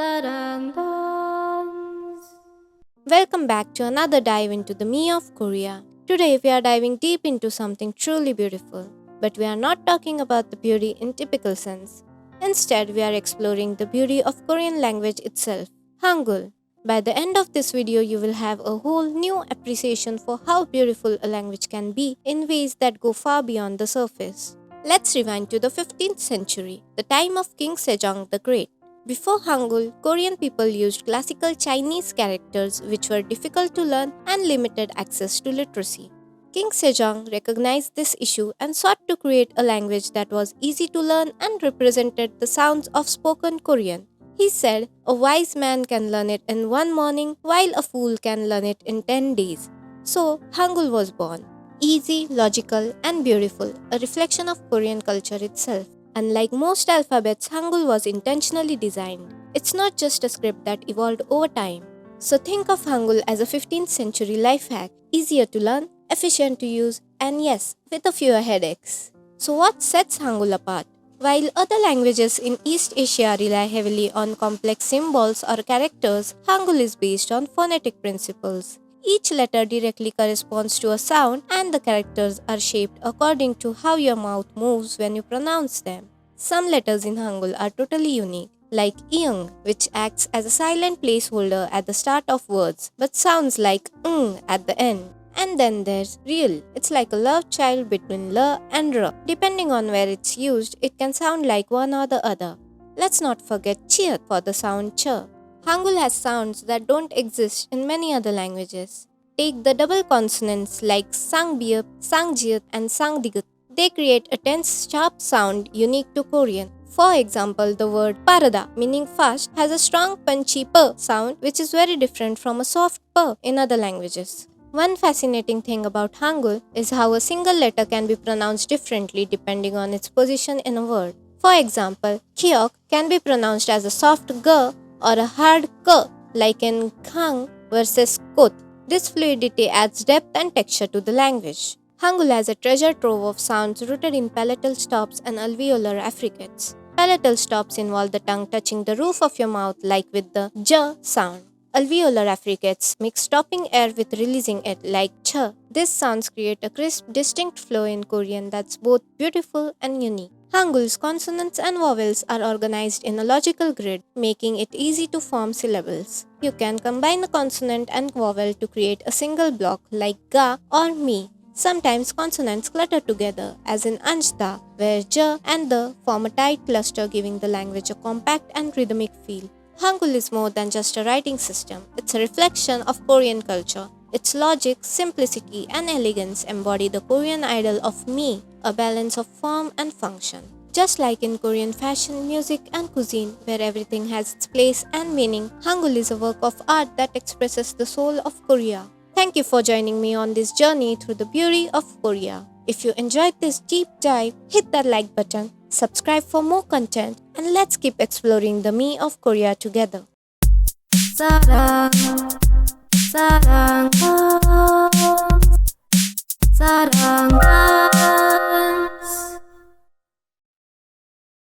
Sarangs. Welcome back to another dive into the Me of Korea. Today we are diving deep into something truly beautiful. But we are not talking about the beauty in typical sense. Instead, we are exploring the beauty of Korean language itself, Hangul. By the end of this video, you will have a whole new appreciation for how beautiful a language can be in ways that go far beyond the surface. Let's rewind to the 15th century, the time of King Sejong the Great. Before Hangul, Korean people used classical Chinese characters which were difficult to learn and limited access to literacy. King Sejong recognized this issue and sought to create a language that was easy to learn and represented the sounds of spoken Korean. He said, "A wise man can learn it in one morning, while a fool can learn it in 10 days. So, Hangul was born. Easy, logical, and beautiful, a reflection of Korean culture itself. Unlike most alphabets, Hangul was intentionally designed. It's not just a script that evolved over time. So think of Hangul as a 15th century life hack, easier to learn, efficient to use, and yes, with a fewer headaches. So what sets Hangul apart? While other languages in East Asia rely heavily on complex symbols or characters, Hangul is based on phonetic principles. Each letter directly corresponds to a sound, and the characters are shaped according to how your mouth moves when you pronounce them. Some letters in Hangul are totally unique, like ing, which acts as a silent placeholder at the start of words but sounds like ng at the end. And then there's real. It's like a love child between l and r. Depending on where it's used, it can sound like one or the other. Let's not forget cheer for the sound ch. Hangul has sounds that don't exist in many other languages. Take the double consonants like sangbyup, sangjit, and sangdigut. They create a tense, sharp sound unique to Korean. For example, the word parada, meaning fast, has a strong punchy p sound which is very different from a soft p in other languages. One fascinating thing about Hangul is how a single letter can be pronounced differently depending on its position in a word. For example, kyok can be pronounced as a soft g or a hard k, like in khang versus kot. This fluidity adds depth and texture to the language. Hangul has a treasure trove of sounds rooted in palatal stops and alveolar affricates. Palatal stops involve the tongue touching the roof of your mouth, like with the j sound. Alveolar affricates make stopping air with releasing it, like ch. These sounds create a crisp, distinct flow in Korean that's both beautiful and unique. Hangul's consonants and vowels are organized in a logical grid, making it easy to form syllables. You can combine a consonant and vowel to create a single block like ga or mi. Sometimes consonants clutter together, as in anjta, where j and the form a tight cluster, giving the language a compact and rhythmic feel. Hangul is more than just a writing system. It's a reflection of Korean culture. Its logic, simplicity, and elegance embody the Korean ideal of me, a balance of form and function. Just like in Korean fashion, music, and cuisine, where everything has its place and meaning, Hangul is a work of art that expresses the soul of Korea. Thank you for joining me on this journey through the beauty of Korea. If you enjoyed this deep dive, hit that like button, subscribe for more content, and let's keep exploring the me of Korea together. Sarang, sarang, sarang.